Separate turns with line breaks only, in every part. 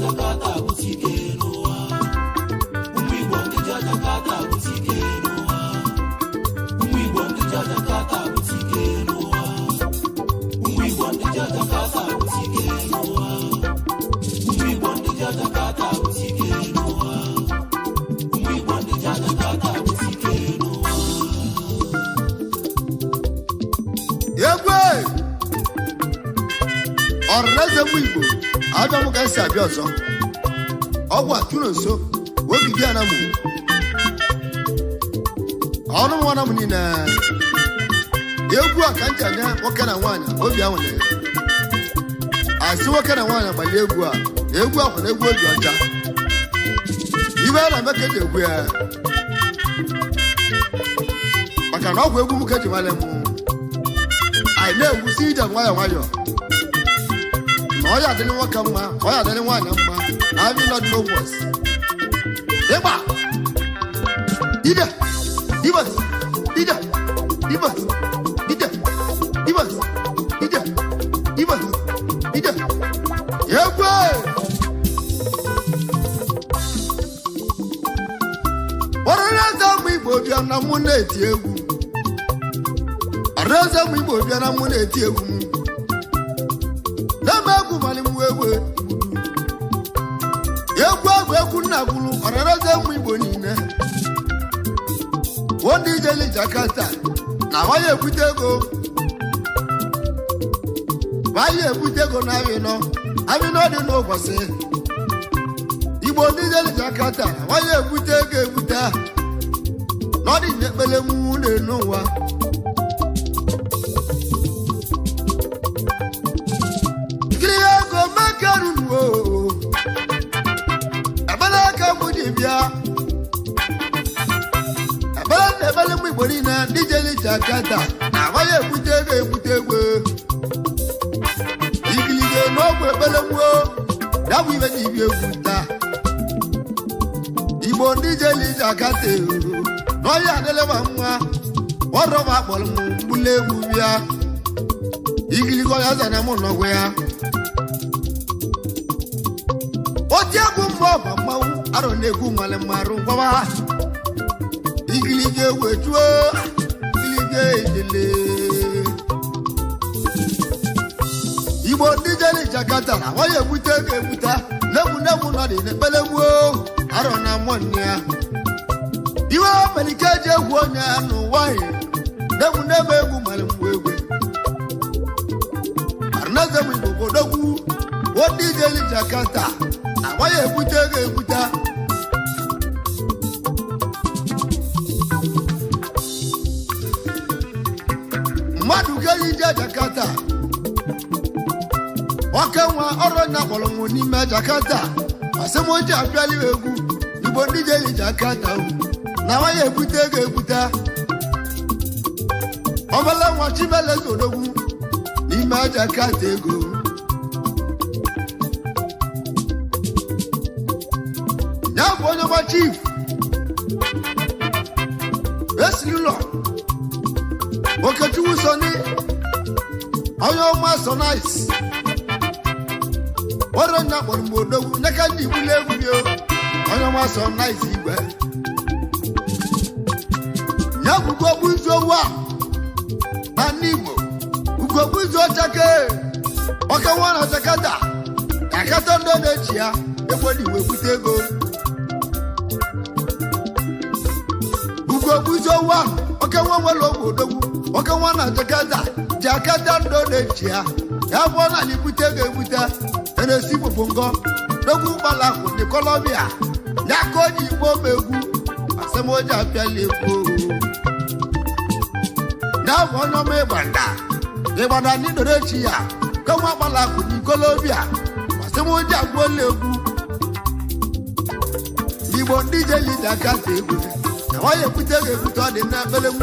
Jakarta butike noa. Umigbo ndija Jakarta butike noa. Umigbo ndija Jakarta butike noa. Umigbo ndija Jakarta butike noa. Umigbo ndija Jakarta butike noa. Umigbo ndija Jakarta butike noa.
Yegwe ọrẹzẹ mu Igbo adamu ka esi abịa ọzọ ọgwụ atụrụ nso ogidi anamu ọnụ nwa anamu niile egwu a ka ncha anya nwoke na nwaanyị obi ahụ na asị nwoke na nwaanyị agbali egwu a na egwu ahụ na egwu obi ọcha ibe a na-eme ka eji egwu ya maka na ọgwụ egwu m ka eji mara mụ anyị na-egwusi ije nwayọ nwayọ na ọ ya adịrị nwoke mma ọ ya adịrị nwaanyị mma na abịa nọdụ n'ụbọs ịgba ide ibas ide ibas ide ibas ide ibas ide egwe ọrịrịaza ụmụ Igbo bịa na mụ na-eti egwu ọrịrịaza ụmụ Igbo bịa na mụ na-eti egwu m na-eme egwu mali mụ egwu egwu nna gwuru ọrịrịaza ụmụ Igbo niile ndị ijeli Jakarta na waya ebute ego na abịnọ dị n'ụbọchị Igbo ndị ijeli Jakarta na waya ebute ego ebute na ọ dị n'ekpele mụ na-enu ụwa kiri ego mekerunuo ebele aka mụ ji bịa ebele mụ Igbo niile ndị ijeli Jakarta na waya ebute ego igilige n'ọgwụ ekpele mụo ya bụ ibe ji ibi egwu taa Igbo ndị ijeli Jakarta n'ọhịa adịlịba nwa ọrọba akpọrọ m mgbuli egwu bịa igilige ọya zana mụ n'ọgwụ ya oti egwu mma ọba mmanwụ arọ na-egwu nwale mmarụ ngwaba igilige wejuo igilige ejele Igbo ndị ijeli Jakarta na waya ebute ego ebute n'egwu nọdị n'ekpele gbuo arọ na mmụọ nne ya iwe melike eji egwu onye ya n'ụwa n'egwu egwu mara mgbe egwu arụnaze m Igbo bodogwu ndị ijeli Jakarta na waya ebute ego ebute mmadụ ga-eji ije Jakarta nwoke nwa ọrụ nya kpọrọ nwụ n'ime Jakarta asịmoji abịala egwu Igbo ndị ijeli Jakarta na waya ebute ego ebute ọbala nwa Chimeleze Odogwu n'ime Jakarta ego ya bụ onye ọma chief esiri ụlọ Okechukwu Soni onye ọma Sonise ọrụ nya kpọrọ mgbe Odogwu n'aka ndị Igbo egwu gị onye ọma Sonise igwe ya bụkwa ogbuzu owu a na ndị Igbo bụkwa ogbuzu ọchake ọka nwa na Jakarta Jakarta ndị na-echi ya ekwedi iwe bute ego bụkwa ogbuzu owu a ọka nwa nwere ogbe Odogwu ọka nwa na Jakarta ndị na-echi ya ya bụ ọ na ibute ego ebute na-esi bụbụ ngọ n'ogwu mgbala akwụ ndị Kọlọmbia ya ka o ji igbo m egwu asịmoji apịala egwu ya bụ onye ọma ịgbada ndị doro echi ya ka nwa gbala akwụ ndị Kọlọmbia asịmoji agwụola egwu Igbo ndị ijeli Jakarta egwu na nwanyị ebute ga-ebute ọ dị n'ekpele m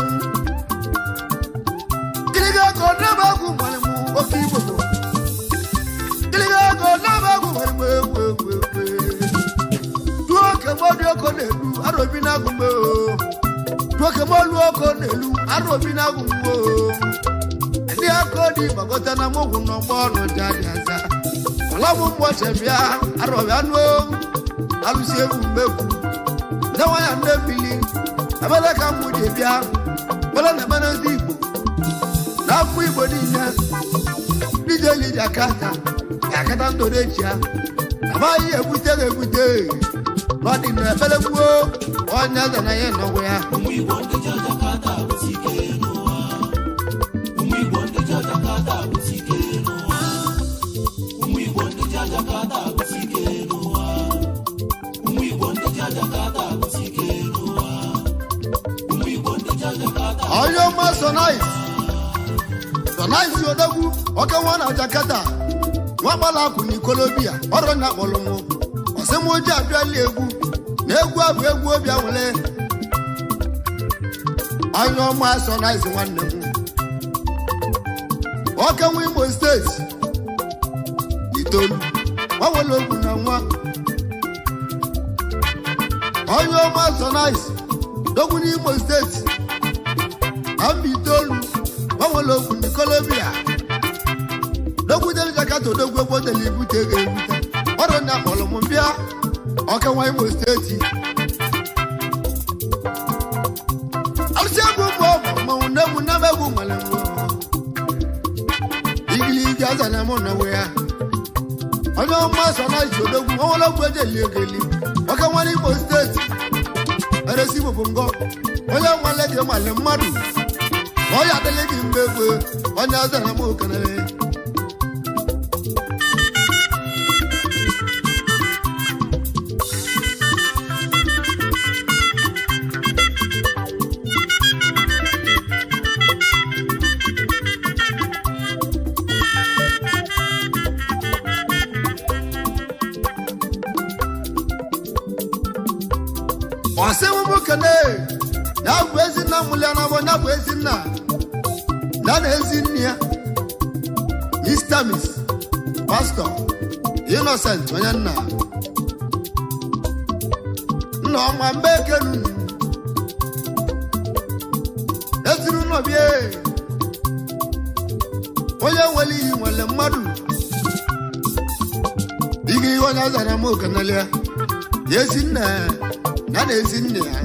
kiriga ego n'ebe egwu nwere m oke Igbo kiriga ego n'ebe egwu nwere m egwu duoke oko na-elu arobi na-agụmụ duoke molu oko na-elu arobi na-agụmụ ndị aka dị gbagọta na mụgwụ n'ọgbọ ọnụ jadi aza alamu mwache bia arobiano alusie mbeku na waya ndebili abala kamudi bia bala na bana dibo na ku ibo dinya dijeli Jakarta Jakarta ndorecha abayi ebute lodi na belebuo onya da na ye no ya
Umwibo ngeja Jakarta butike noa Umwibo ngeja Jakarta butike noa Umwibo ngeja Jakarta butike noa Umwibo ngeja Jakarta butike noa Umwibo ngeja Jakarta
Ayo ma so nice odagu oke wana Jakarta wa bala ku ni Colombia oro na bolomo osemo ji aduali egwu na egwu abu egwu obi awole Ayo ma so nice nwanne mu oke nwe Imo State itolu wa wolo ogwu na nwa Ayo ma so nice dogu ni Imo State ambitolu wawolo ku ni Colombia dogu del Jakarta dogu egbo del ibute ebute oro na bolo mo bia oke wa Imo State alsego mo na begu male mo igili gaza na mo na we onye ma so na jodogu wawolo ku del egeli oke wa Imo State eresi bo bongo onye nwale je male mmadu oya dele gi mbegwe onye aza na mo kanale Osewo mokane na gwezi na muliana bo na gwezi na ezinnia Mr. Miss Pastor Innocent onyanna no ma mbekenu esiru no bie oya wali wala madu digi wala zara mo kanalia yesinna na ezinnia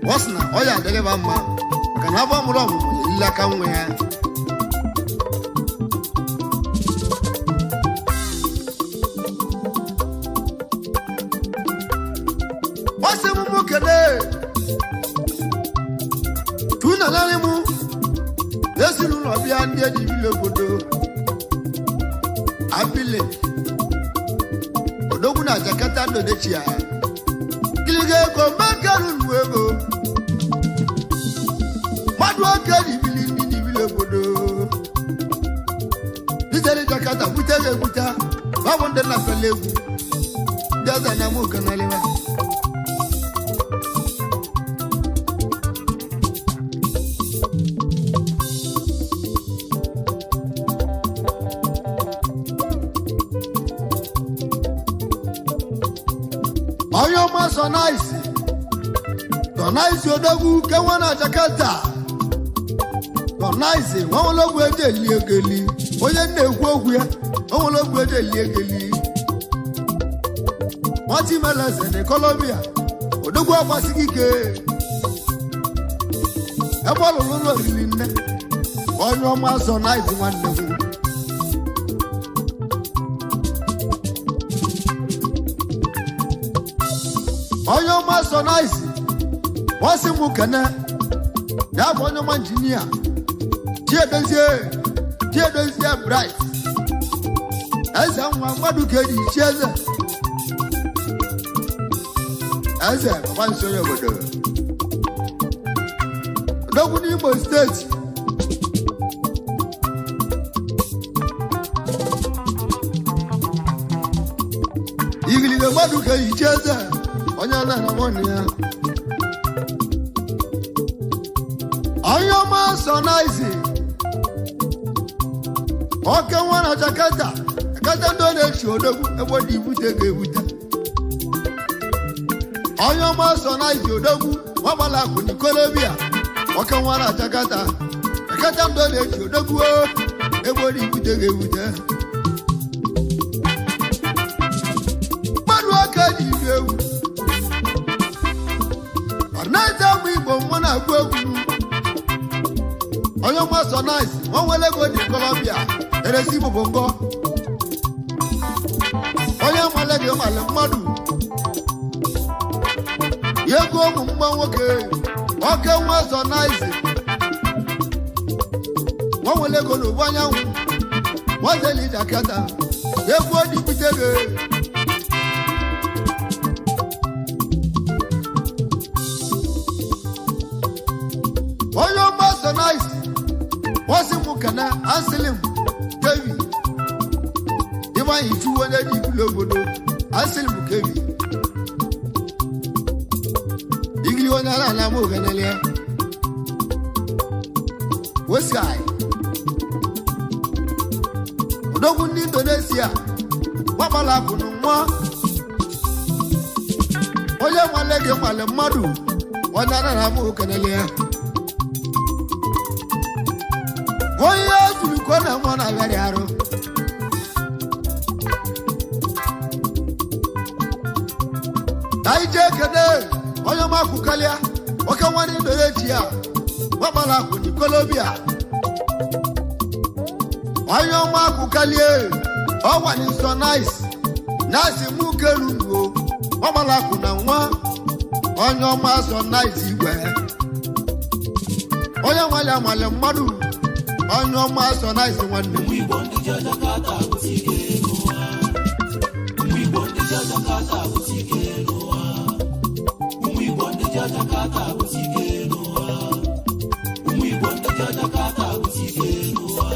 wasna oya deleba ma kana ba mulo illa kanwe ya wase mu mukede tuna nale mu yesiru no bia ndie di bile godo abile odogu na Jakarta ndo de chia kilige ko makaru nuego madu akedi bili bile godo dijeli Jakarta butege buta babonde na pelegu jaza na mu kanalewa Ayo ma so nice odogu ke wana Jakarta so nice won logu eje liegeli oye na-egwu ogwu ya won logu eje liegeli won ti meleze ni Colombia odogu apasigike ebolu lulu rili nne Ayo ma so nice nwanne mu Ayo ma so nice wasi mu kana ya bonyo ma engineer tie dozie bright eza nwa madu keji chieze eza baba nso ye bodo dogu ni Imo State igili ga madu keji chieze onye na moni ya Ayo ma so nice oke wana Jakarta ndo na-echi odogwu egbo di ibute ga-ebute Ayo ma so nice odogwu wabala ku ni Colombia oke wana Jakarta ndo na-echi odogwu egbo di ibute ga-ebute ka ji ewu ọnaghịzi agba igbo mmụọ na-agụ egwu onye ọma so nice nwa nwere ego dị Colombia eresi igbo bongo onye male gị male mmadụ ya ego ụmụ mgba nwoke oke nwa so nice nwa nwere ego n'obu anyanwụ nwazeli Jakarta egwu odipụte gị onye ọma so nice wọ́n mú kànáà anselim kevi ìwà ìjú wọlé ní ìbílẹ̀ ògbódò anselim kevi ìgbìlì wọn náà náà mú ògànlẹ̀ wọ́sàì ọ̀dọ́gún ní Indonesia wọ́n bá la kùnú wọn wọ́n yẹ wọn lẹ́gẹ̀ẹ́ malẹ̀ mmadụ wọn náà náà mú ògànlẹ̀ onye juru ka ọ na-eme ọ na-agharị arụ anyị jee kene onye ọmakwụ kalịa oke nwanne Indonesia gbakpara akwụ na Colombia onye ọmakwụ kalịa ọwanye nsọ nice na-asị mụ kerugo gbakpara akwụ na nwa onye ọma sọ nice igwe onye nwale amale mmadụ onye ọma so nice nwanne m
Igbo ndị Jakarta butike n'ụwa Igbo ndị Jakarta butike n'ụwa Igbo ndị Jakarta butike n'ụwa Igbo ndị Jakarta butike n'ụwa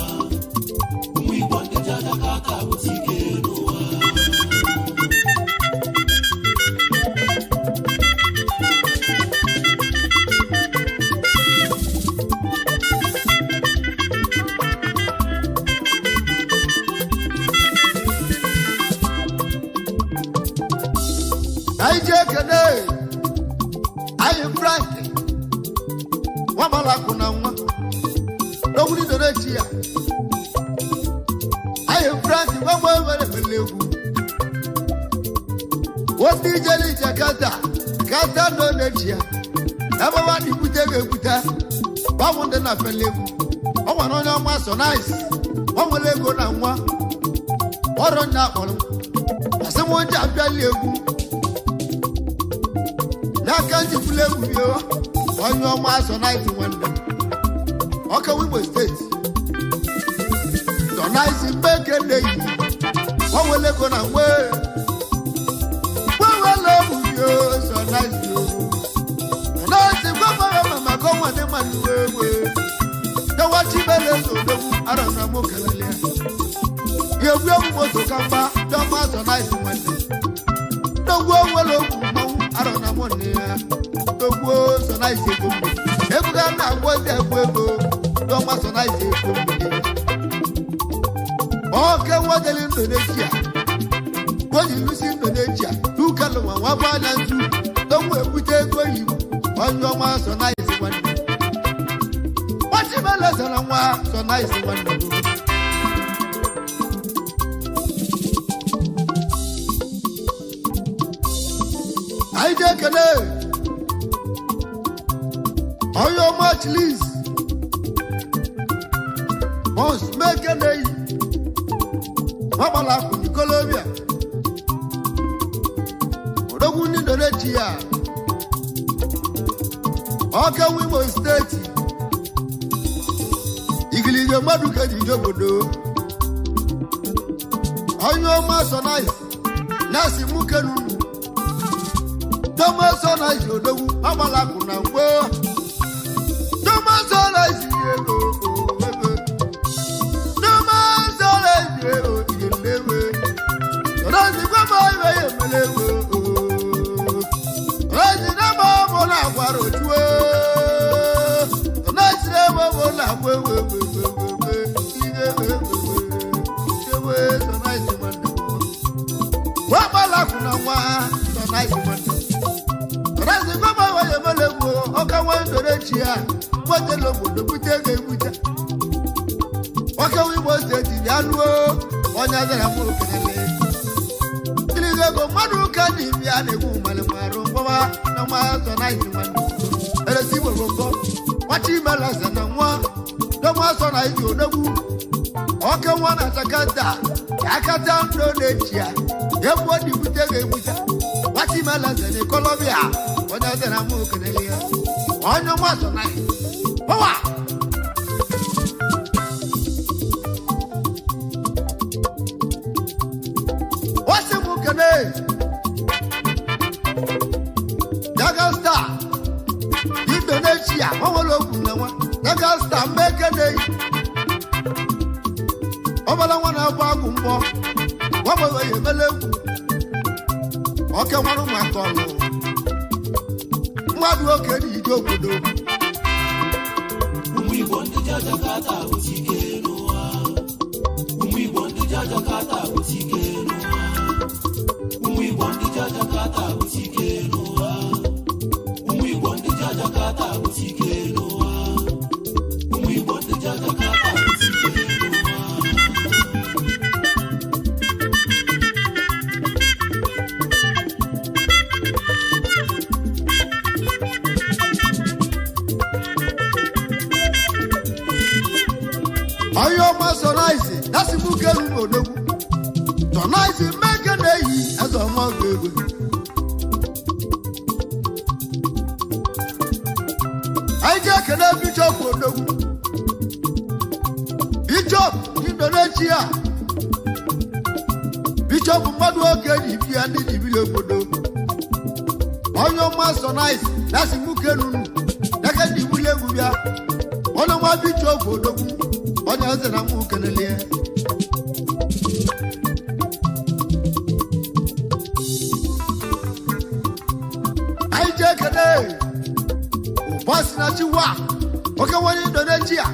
Igbo ndị Jakarta butike n'ụwa
anyị jee kene anyị Frank nwa malakụ na nwa n'ogwuri dorechi ya anyị Frank nwa nwere mele egwu otu ijeli Jakarta kata nọ n'echi ya ebe nwa na-ebute ga-ebute gbanwụ ndị na fele egwu ọ nwere onye ọma so nice ọ nwere ego na nwa ọrụ ndị akpọrọ asị m onye abịali egwu n'aka njikwa egwu bio onye ọma so nice nwanne ọka Imo steeti so nice mgbe keneyi ọ nwere ego na nwe nwewele egwu bio so nice bio nice gwamara ma maka ọnwa dị mma nwe egwe dewachibele so odogwu arọ na mụ kelele ya egwu egwu moto ka mgba dị ọma so nice nwanne dogwu onwere okwu mmanwụ arọ na mụ nne ya dogwu so nice ego mgbe ebuga na-agwọ ndị egwu ego dị ọma so nice ego mgbe oke nwodeli Indonesia onye lusi Indonesia dukalụwa nwa bụ anya nzu dogwu ebute ego yiwu onye ọma so nice nwanne nwachibele zara nwa so nice nwanne anyị ji ekele onye ọma chilis mons mekeneyi nwagbala akwụ na Colombia odogwu ndị Indonesia ọka Imo steeti igiliga mmadụ ka ji obodo onye ọma so nice na-asị mụ kenunu Tomaso nice odogwu agbala akwụ na mgbo Tomaso nice ego Tomaso nice ego ilewe Rozi gwama iwe yemelewe Rozi nama mo na gwaro tuwe Nice nama mo na wewe so nice mando Wagbala akwụ na nwa so nice mando Razi gwama iwe yemelewe ọka nwa Indonesia ya motelo obodo bute ga-ebute ọka Imo steeti ya lụọ onye azara mụ kelele Iligo go madu kani bia ne gu malmaru baba na ma so nice one ele si bo go wati mala sana nwa do ma so nice odagu oke wana Jakarta Jakarta ndo nechia yebo di butege buta wati mala sana Colombia ona sana mu kenelia onyo ma so nice baba Jakarta Indonesia wawolo kunawa Jakarta mekene obala wana gba gumbo wabo yemele oke waru makolo mwadu oke ni ijogodo
Umwibo ndi Jakarta utikenoa Umwibo ndi Jakarta utikenoa Umwibo ndi Jakarta utikenoa Umwibo ndi Jakarta utikenoa Umwibo ndi Jakarta utikenoa
ayo ma so nice that's bukeru odogu so nice make dey aso mo gbegbe ai je kele bishop odogu bishop Indonesia bishop madu oke ni bi ani ni bi obodo ayo ma so nice that's bukeru daga di bulegu bia ono ma bishop odogu onye zera mu kenelie ai je kene ubasina chiwa oke woni Indonesia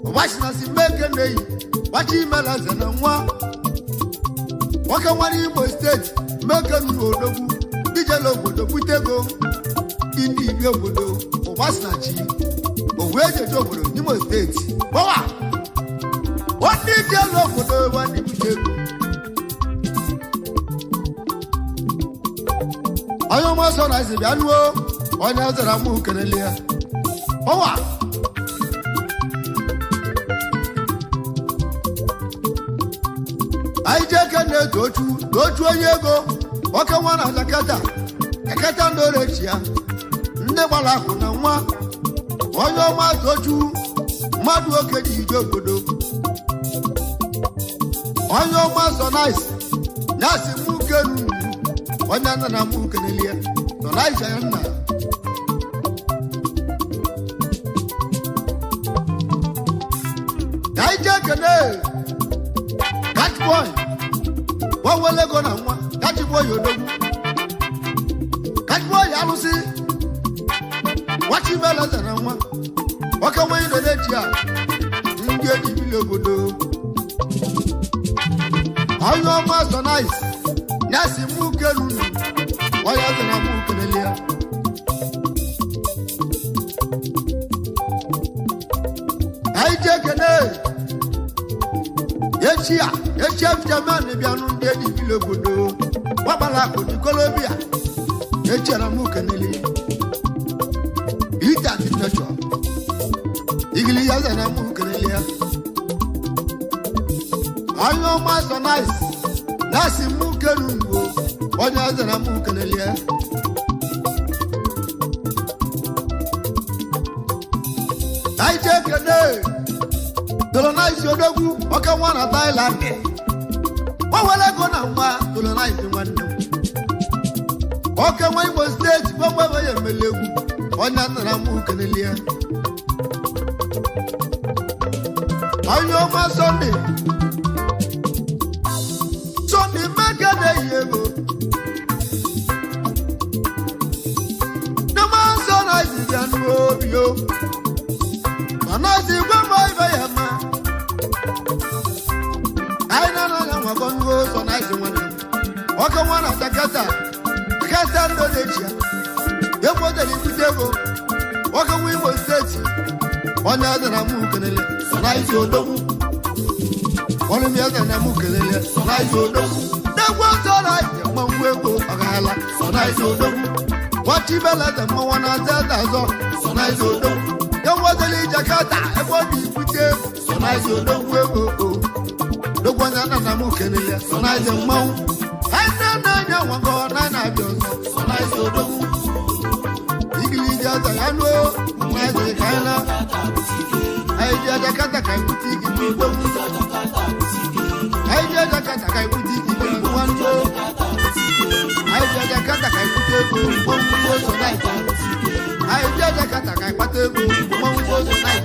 ubasina si mekene wachi mela zena nwa oke woni Imo State mekenu odogu dije lobodo butego indi bi obodo ubasina chi oweje jo obodo Imo State Bowa Wani jelo kodo wani bujego Ayo ma so na ise bianuo onya zara mu kenelia Bowa Ai je kene dochu onyego oke wana Jakarta Jakarta ndo rechia nne gbala ku na nwa onye ma dochu madu oke di ijogodo onye ọma so nice nasi mu kenu onye na mu kenelia so nice ya nna daije kene that boy wawele go na nwa that boy odogu that boy alusi wachi bela na nwa oke nwa Indonesia ndị ejibile obodo onye ọma so nice nasi mu kenu onye na mu kenelia aije kene echia jaman bianu ndị ejibile obodo wabala ko di Colombia echara mu kenelia ita dictator igili ya na mu kenelia onye ọma so nice nasi mu kenu onye na mu kenelia aije kene dolo nice odogu oke nwa na Thailand wawele go na nwa dolo nice nwanne oke nwa Imo State gbogbo ya emelegwu onye na mu kenelia onye ọma Sunday megede yego nama so na zigan obio mana zigwa mai bayama aina na nwa gongo so na zimwana oke wana Jakarta Indonesia yebo de libutego oke Imo State onye na mu kenele so na izodogu Olumia na mu kelele na izodogu na gwa so na Sonaizo Dogu. What you better than Moana Zazo, Sonaizo Dogu. Don't want to leave Jakarta, I want to put them. Sonaizo Dogu. The one that I'm looking at, Sonaizo Mount. I don't know one go on, I don't. Sonaizo Dogu. Igli Jazayano, Nazi Kaina. I just Jakarta can put it in the Dogu. I just Jakarta can put it in the one go. I just Jakarta can put it in one go so night. I just Jakarta can put it in one go so night.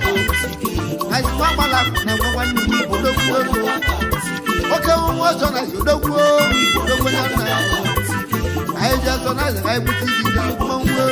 I swap my lap, number one, you don't go. Okay, what's on you don't go. I just on I put it in one go.